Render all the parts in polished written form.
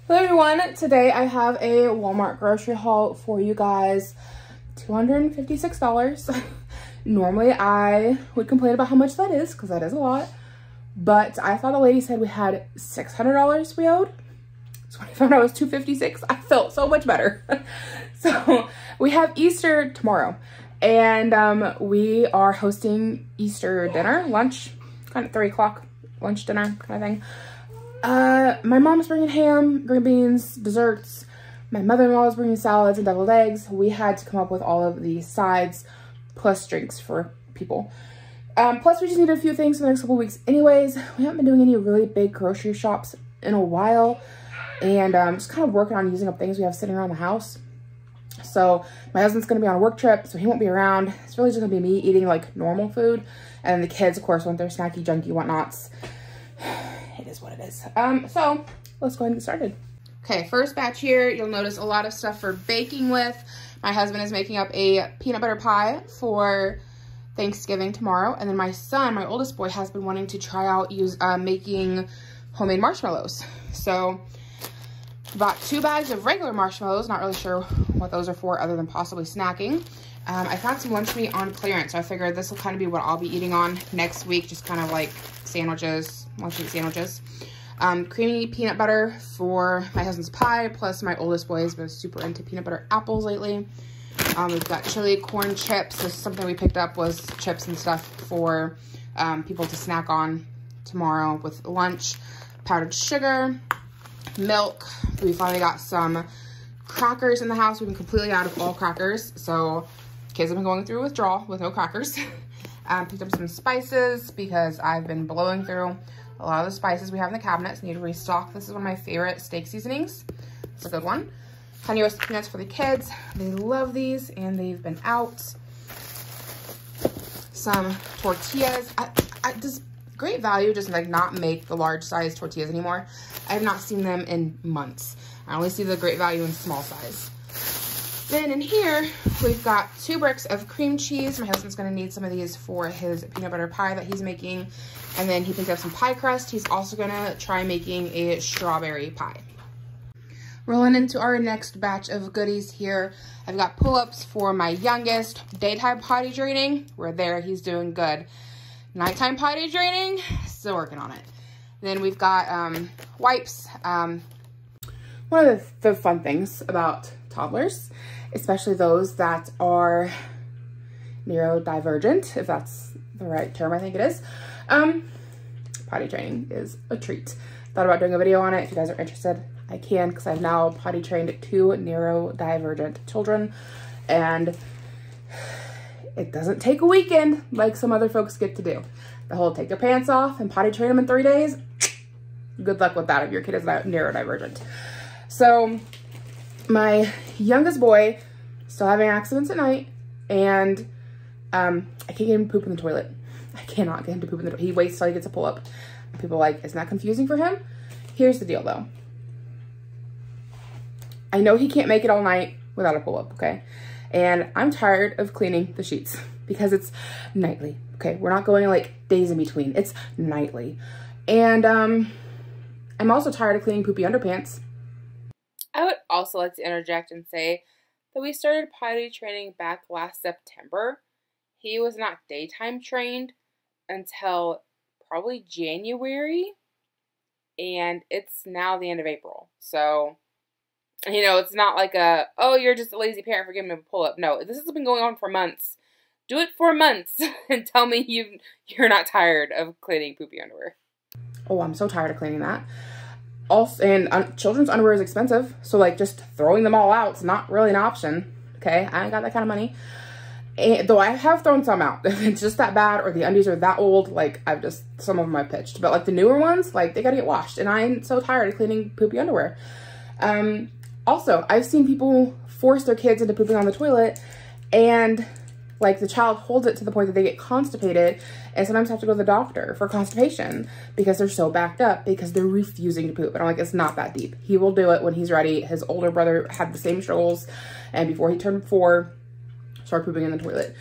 Hello everyone, today I have a Walmart grocery haul for you guys. $256. Normally I would complain about how much that is, because that is a lot, but I thought the lady said we had $600 we owed. So when I found out it was $256, I felt so much better. So we have Easter tomorrow, and we are hosting Easter dinner, lunch, kind of 3 o'clock lunch dinner kind of thing. My mom's bringing ham, green beans, desserts. My mother-in-law is bringing salads and deviled eggs. We had to come up with all of the sides plus drinks for people. Plus we just need a few things for the next couple weeks anyways. We haven't been doing any really big grocery shops in a while, and just kind of working on using up things we have sitting around the house. So my husband's going to be on a work trip, so he won't be around. It's really just going to be me eating like normal food, and the kids of course want their snacky junky whatnots. It is what it is. So let's go ahead and get started. Okay, first batch here, you'll notice a lot of stuff for baking with. My husband is making up a peanut butter pie for Thanksgiving tomorrow. And then my son, my oldest boy, has been wanting to try out making homemade marshmallows. So bought 2 bags of regular marshmallows. Not really sure what those are for other than possibly snacking. I found some lunch meat on clearance, so I figured this will kind of be what I'll be eating on next week, just kind of like sandwiches, lunch meat sandwiches. Creamy peanut butter for my husband's pie, plus my oldest boy has been super into peanut butter apples lately. We've got chili corn chips. This is something we picked up, was chips and stuff for people to snack on tomorrow with lunch. Powdered sugar, milk. We finally got some crackers in the house. We've been completely out of all crackers, so kids have been going through withdrawal with no crackers. Picked up some spices because I've been blowing through a lot of the spices we have in the cabinets. Need to restock. This is one of my favorite steak seasonings. It's a good one. Honey roasted peanuts for the kids. They love these, and they've been out. Some tortillas. Does Great Value just like not make the large size tortillas anymore? I have not seen them in months. I only see the Great Value in small size. Then in here, we've got 2 bricks of cream cheese. My husband's gonna need some of these for his peanut butter pie that he's making. And then he picked up some pie crust. He's also gonna try making a strawberry pie. Rolling into our next batch of goodies here. I've got pull-ups for my youngest. Daytime potty training, we're there, he's doing good. Nighttime potty training, still working on it. Then we've got wipes. One of the fun things about toddlers, especially those that are neurodivergent, if that's the right term, I think it is, potty training is a treat. Thought about doing a video on it. If you guys are interested, I can, because I've now potty trained 2 neurodivergent children, and it doesn't take a weekend like some other folks get to do. The whole take their pants off and potty train them in 3 days, good luck with that if your kid is neurodivergent. So my youngest boy still having accidents at night, and I can't get him to poop in the toilet. I cannot get him to poop in the toilet. He waits till he gets a pull-up. People are like, isn't that confusing for him? Here's the deal though. I know he can't make it all night without a pull-up, okay? And I'm tired of cleaning the sheets because it's nightly, okay? We're not going like days in between. It's nightly. And I'm also tired of cleaning poopy underpants. I would also like to interject and say that we started potty training back last September. He was not daytime trained until probably January, and it's now the end of April. So, you know, it's not like oh, you're just a lazy parent for giving him a pull-up. No, this has been going on for months. Do it for months and tell me you're not tired of cleaning poopy underwear. Oh, I'm so tired of cleaning that. Also, and children's underwear is expensive, so like just throwing them all out is not really an option. Okay, I ain't got that kind of money. And, though I have thrown some out. If it's just that bad or the undies are that old, like some of them I've pitched. But like the newer ones, like they gotta get washed, and I'm so tired of cleaning poopy underwear. Also, I've seen people force their kids into pooping on the toilet, and like the child holds it to the point that they get constipated and sometimes have to go to the doctor for constipation because they're so backed up because they're refusing to poop. And I'm like, it's not that deep. He will do it when he's ready. His older brother had the same struggles, and before he turned 4, started pooping in the toilet.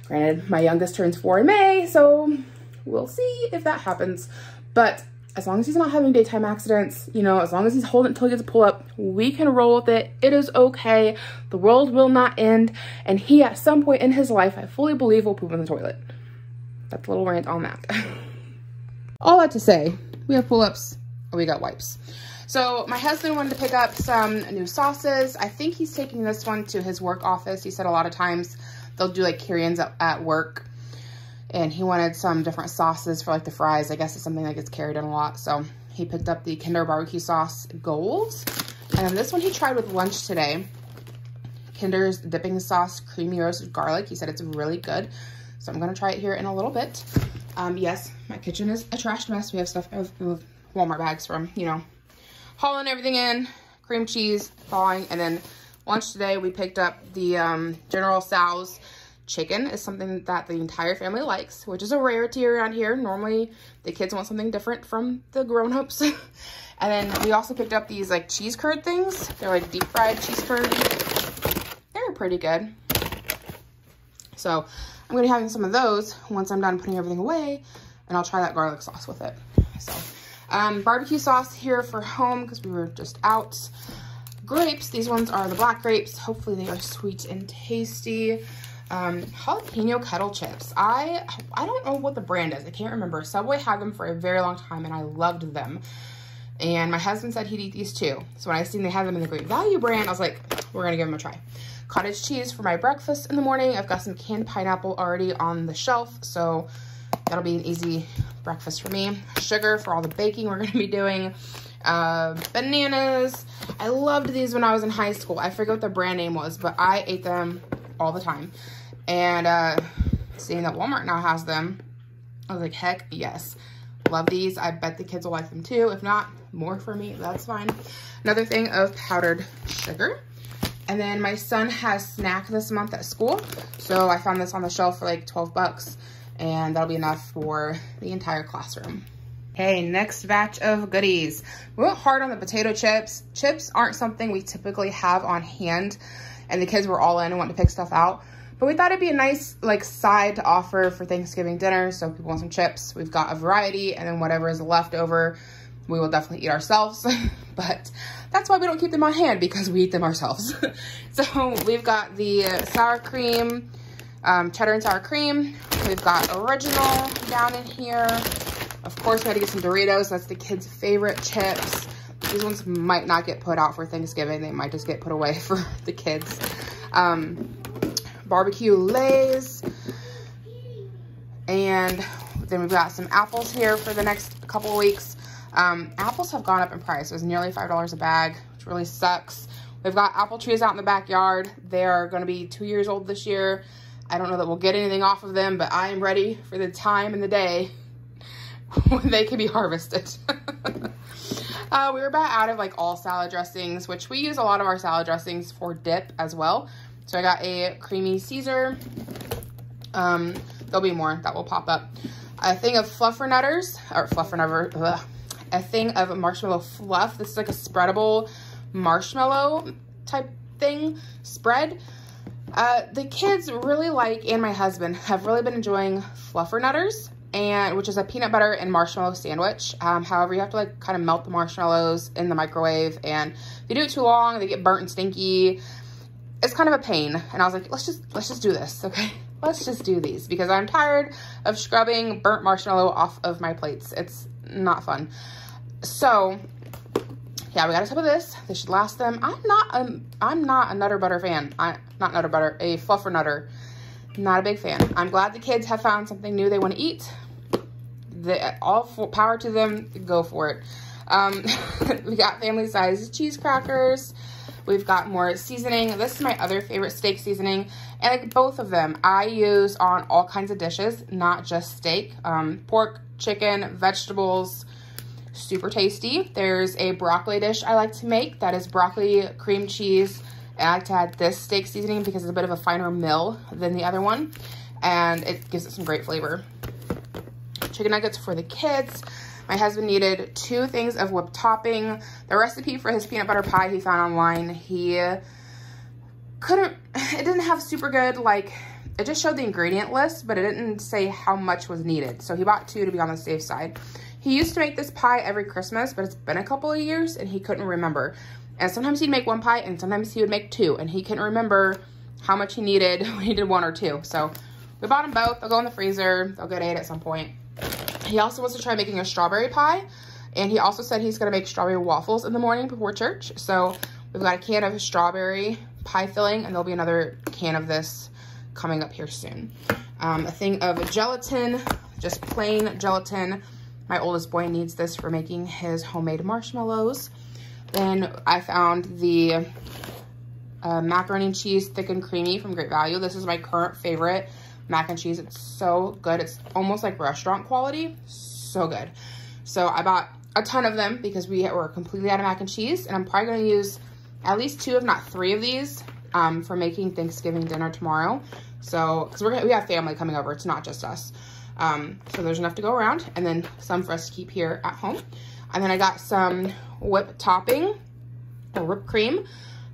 Granted, my youngest turns 4 in May, so we'll see if that happens. But as long as he's not having daytime accidents, you know, as long as he's holding it until he gets a pull up, we can roll with it. It is okay. The world will not end. And he, at some point in his life, I fully believe, will poop in the toilet. That's a little rant on that. All that to say, we have pull-ups, we got wipes. So my husband wanted to pick up some new sauces. I think he's taking this one to his work office. He said a lot of times they'll do like carry-ins at work. And he wanted some different sauces for like the fries. I guess it's something that gets carried in a lot. So he picked up the Kinder Barbecue Sauce Gold. And then this one he tried with lunch today. Kinder's Dipping Sauce Creamy Roasted Garlic. He said it's really good. So I'm going to try it here in a little bit. Yes, my kitchen is a trashed mess. We have stuff with Walmart bags from, you know, hauling everything in, cream cheese, thawing. And then lunch today, we picked up the General Tso's chicken. Is something that the entire family likes, which is a rarity around here. Normally, the kids want something different from the grown-ups. And then we also picked up these like cheese curd things. They're like deep fried cheese curd. They're pretty good. So I'm going to be having some of those once I'm done putting everything away, and I'll try that garlic sauce with it. So, barbecue sauce here for home because we were just out. Grapes, these ones are the black grapes. Hopefully they are sweet and tasty. Jalapeno kettle chips. I don't know what the brand is. I can't remember. Subway had them for a very long time, and I loved them. And my husband said he'd eat these too. So when I seen they had them in the Great Value brand, I was like, we're going to give them a try. Cottage cheese for my breakfast in the morning. I've got some canned pineapple already on the shelf, so that'll be an easy breakfast for me. Sugar for all the baking we're going to be doing. Bananas. I loved these when I was in high school. I forget what the brand name was, but I ate them all the time. And seeing that Walmart now has them, I was like, heck yes. Love these. I bet the kids will like them too. If not, more for me, that's fine. Another thing of powdered sugar. And then my son has snack this month at school. So I found this on the shelf for like 12 bucks. And that'll be enough for the entire classroom. Okay, next batch of goodies. We went hard on the potato chips. Chips aren't something we typically have on hand. And the kids were all in and wanted to pick stuff out. But we thought it'd be a nice like side to offer for Thanksgiving dinner. So if people want some chips, we've got a variety. And then whatever is left over, we will definitely eat ourselves. But that's why we don't keep them on hand, because we eat them ourselves. So we've got the sour cream, cheddar and sour cream. We've got original down in here. Of course, we had to get some Doritos. That's the kids' favorite chips. These ones might not get put out for Thanksgiving. They might just get put away for the kids. Barbecue Lays. And then we've got some apples here for the next couple of weeks. Apples have gone up in price. It was nearly $5 a bag, which really sucks. We've got apple trees out in the backyard. They are going to be 2 years old this year. I don't know that we'll get anything off of them, but I am ready for the time in the day when they can be harvested. We were about out of like all salad dressings, which we use a lot of our salad dressings for dip as well. So I got a creamy Caesar. There'll be more that will pop up. A thing of fluffernutters, or fluffernutter, ugh. A thing of marshmallow fluff. This is like a spreadable marshmallow type thing, spread. The kids really like, and my husband have really been enjoying fluffernutters, and which is a peanut butter and marshmallow sandwich. However, you have to like kind of melt the marshmallows in the microwave, and if you do it too long, they get burnt and stinky. It's kind of a pain. And I was like, let's just do this, okay? Let's just do these, because I'm tired of scrubbing burnt marshmallow off of my plates. It's not fun. So yeah, we got a tub of this. This should last them. I'm not a Nutter Butter fan. Not Nutter Butter, a Fluffernutter. Not a big fan. I'm glad the kids have found something new they want to eat. Power to them. Go for it. We got family size cheese crackers. We've got more seasoning. This is my other favorite steak seasoning. And like both of them, I use on all kinds of dishes, not just steak. Pork, chicken, vegetables, super tasty. There's a broccoli dish I like to make. That is broccoli, cream cheese, and I like to add this steak seasoning because it's a bit of a finer mill than the other one. And it gives it some great flavor. Chicken nuggets for the kids. My husband needed 2 things of whipped topping. The recipe for his peanut butter pie he found online, it didn't have super good, like, it just showed the ingredient list, but it didn't say how much was needed. So he bought 2 to be on the safe side. He used to make this pie every Christmas, but it's been a couple of years and he couldn't remember. And sometimes he'd make one pie and sometimes he would make two, and he couldn't remember how much he needed when he did one or two. So we bought them both. They'll go in the freezer. They'll get ate at some point. He also wants to try making a strawberry pie, and he also said he's gonna make strawberry waffles in the morning before church. So we've got a can of strawberry pie filling, and there'll be another can of this coming up here soon. A thing of gelatin, just plain gelatin. My oldest boy needs this for making his homemade marshmallows. Then I found the macaroni and cheese thick and creamy from Great Value. This is my current favorite mac and cheese. It's so good. It's almost like restaurant quality. So good. So I bought a ton of them because we were completely out of mac and cheese, and I'm probably going to use at least 2, if not 3 of these for making Thanksgiving dinner tomorrow. So, because we have family coming over. It's not just us. So there's enough to go around, and then some for us to keep here at home. And then I got some whipped topping or whipped cream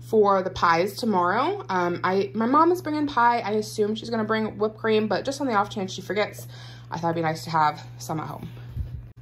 for the pies tomorrow. My mom is bringing pie. I assume she's gonna bring whipped cream, but just on the off chance she forgets, I thought it'd be nice to have some at home.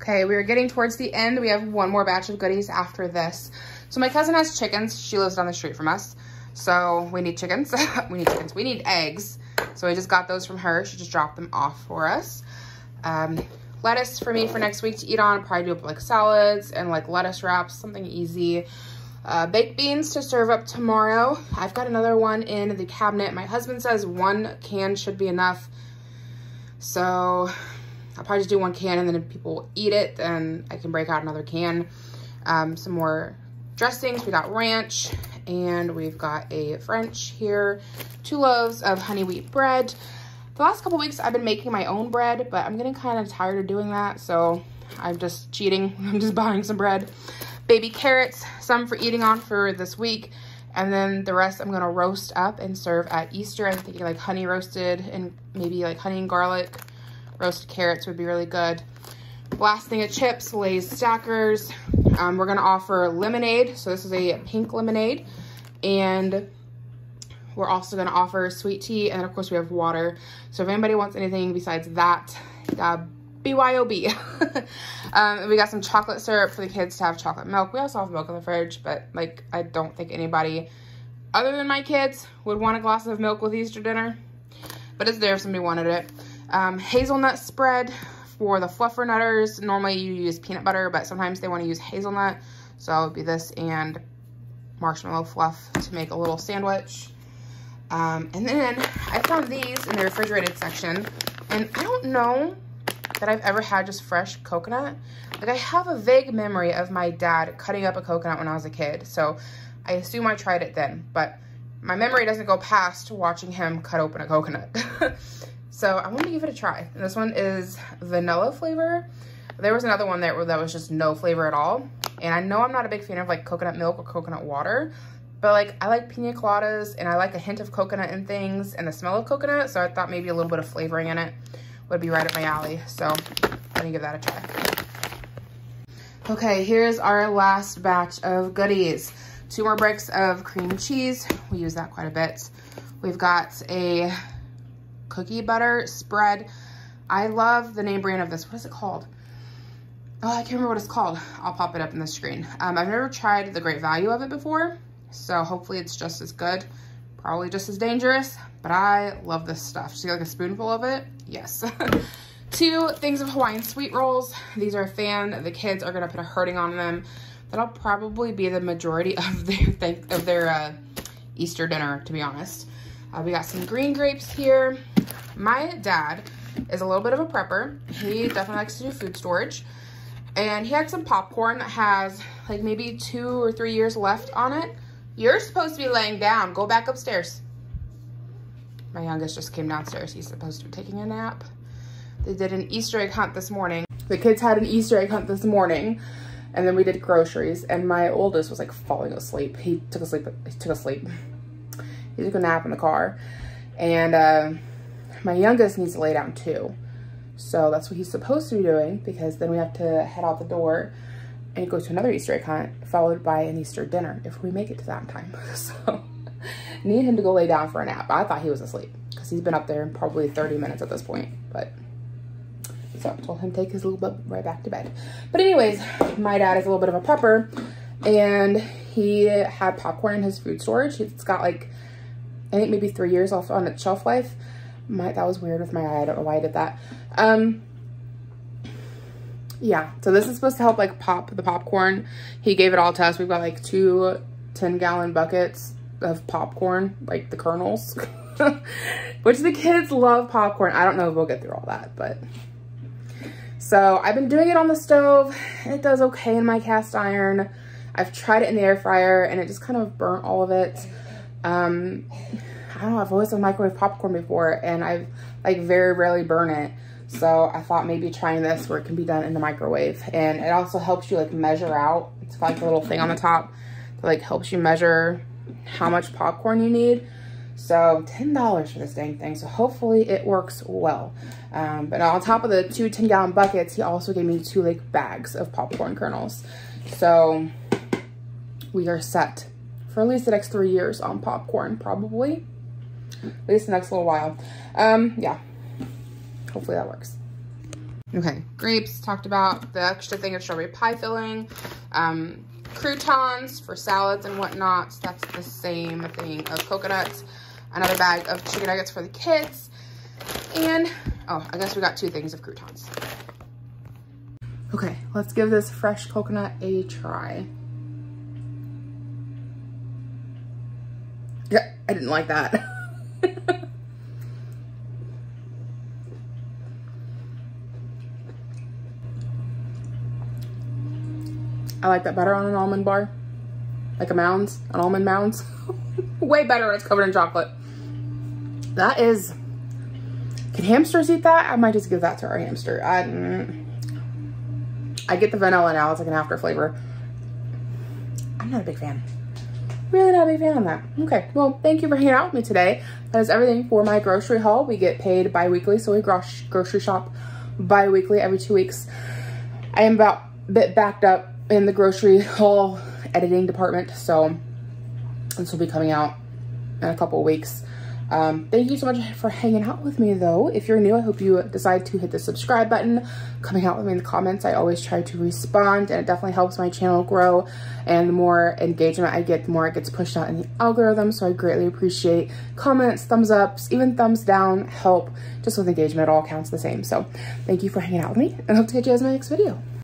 Okay, we are getting towards the end. We have one more batch of goodies after this. So my cousin has chickens. She lives down the street from us. So we need chickens. We need chickens. We need eggs. So I just got those from her. She just dropped them off for us. Lettuce for me for next week to eat on. Probably do up like salads and like lettuce wraps, something easy. Baked beans to serve up tomorrow. I've got another one in the cabinet. My husband says 1 can should be enough. So I'll probably just do 1 can, and then if people eat it, then I can break out another can. Some more dressings. We got ranch, and we've got a French here. 2 loaves of honey wheat bread. The last couple weeks I've been making my own bread, but I'm getting kind of tired of doing that, so I'm just cheating. I'm just buying some bread. Baby carrots, some for eating on for this week, and then the rest I'm gonna roast up and serve at Easter. I'm thinking like honey roasted and maybe like honey and garlic roasted carrots would be really good. Last thing of chips, Lay's Stackers. We're gonna offer lemonade, so this is a pink lemonade, and we're also gonna offer sweet tea, and then of course we have water. So if anybody wants anything besides that, BYOB. We got some chocolate syrup for the kids to have chocolate milk. We also have milk in the fridge, but like I don't think anybody other than my kids would want a glass of milk with Easter dinner, but it's there if somebody wanted it. Hazelnut spread for the fluffernutters. Normally you use peanut butter, but sometimes they want to use hazelnut, so it would be this and marshmallow fluff to make a little sandwich. And then I found these in the refrigerated section, and I don't know that I've ever had just fresh coconut. Like I have a vague memory of my dad cutting up a coconut when I was a kid, so I assume I tried it then, but my memory doesn't go past watching him cut open a coconut. So I want to give it a try. And this one is vanilla flavor. There was another one that was just no flavor at all. And I know I'm not a big fan of like coconut milk or coconut water, but like I like pina coladas and I like a hint of coconut in things and the smell of coconut. So I thought maybe a little bit of flavoring in it would be right up my alley. So I'm gonna give that a try. Okay, here's our last batch of goodies. 2 more bricks of cream cheese. We use that quite a bit. We've got a cookie butter spread. I love the name brand of this. What is it called? Oh, I can't remember what it's called. I'll pop it up in the screen. I've never tried the Great Value of it before, so hopefully it's just as good. Probably just as dangerous, but I love this stuff. Just get like a spoonful of it. Yes. 2 things of Hawaiian sweet rolls. These are a fan. The kids are gonna put a hurting on them. That'll probably be the majority of their Easter dinner, to be honest. We got some green grapes here. My dad is a little bit of a prepper. He definitely likes to do food storage. And he had some popcorn that has like maybe 2 or 3 years left on it. You're supposed to be laying down. Go back upstairs. My youngest just came downstairs. He's supposed to be taking a nap. They did an Easter egg hunt this morning. The kids had an Easter egg hunt this morning, and then we did groceries, and my oldest was like falling asleep. He took a sleep. He took a nap in the car, and my youngest needs to lay down too. So that's what he's supposed to be doing, because then we have to head out the door and go to another Easter egg hunt, followed by an Easter dinner, if we make it to that time. So need him to go lay down for a nap. I thought he was asleep, because he's been up there in probably 30 minutes at this point, but So I told him to take his little butt right back to bed. But anyways, my dad is a little bit of a prepper, and he had popcorn in his food storage. It's got like, I think maybe 3 years off on its shelf life. That was weird with my eye. I don't know why I did that. Yeah, so this is supposed to help like pop the popcorn. He gave it all to us. We've got like 2 10-gallon buckets of popcorn, like the kernels, which the kids love popcorn. I don't know if we'll get through all that, but. So I've been doing it on the stove. It does okay in my cast iron. I've tried it in the air fryer and it just kind of burnt all of it. I don't know, I've always done microwave popcorn before and I've like very rarely burn it. So I thought maybe trying this where it can be done in the microwave. And it also helps you like measure out. It's got like a little thing on the top that like helps you measure how much popcorn you need. So $10 for this dang thing. So hopefully it works well. But on top of the 2 10-gallon buckets, he also gave me 2 like bags of popcorn kernels. So we are set for at least the next 3 years on popcorn, probably. At least the next little while. Yeah, hopefully that works. Okay, grapes, talked about the extra thing of strawberry pie filling. Croutons for salads and whatnot. So that's the same thing of coconuts. Another bag of chicken nuggets for the kids. And, oh, I guess we got 2 things of croutons. Okay, let's give this fresh coconut a try. Yeah, I didn't like that. I like that better on an almond bar. Like an almond mounds. Way better when it's covered in chocolate. That is, can hamsters eat that? I might just give that to our hamster. I get the vanilla now, it's like an after flavor. I'm not a big fan. Really not a big fan on that. Okay, well, thank you for hanging out with me today. That is everything for my grocery haul. We get paid bi-weekly, so we grocery shop bi-weekly every 2 weeks. I am about a bit backed up in the grocery haul editing department, so this will be coming out in a couple of weeks. Thank you so much for hanging out with me though. If you're new, I hope you decide to hit the subscribe button, coming out with me in the comments. I always try to respond and it definitely helps my channel grow, and the more engagement I get, the more it gets pushed out in the algorithm. So I greatly appreciate comments, thumbs ups, even thumbs down help. Just with engagement, it all counts the same. So thank you for hanging out with me and I hope to catch you guys in my next video.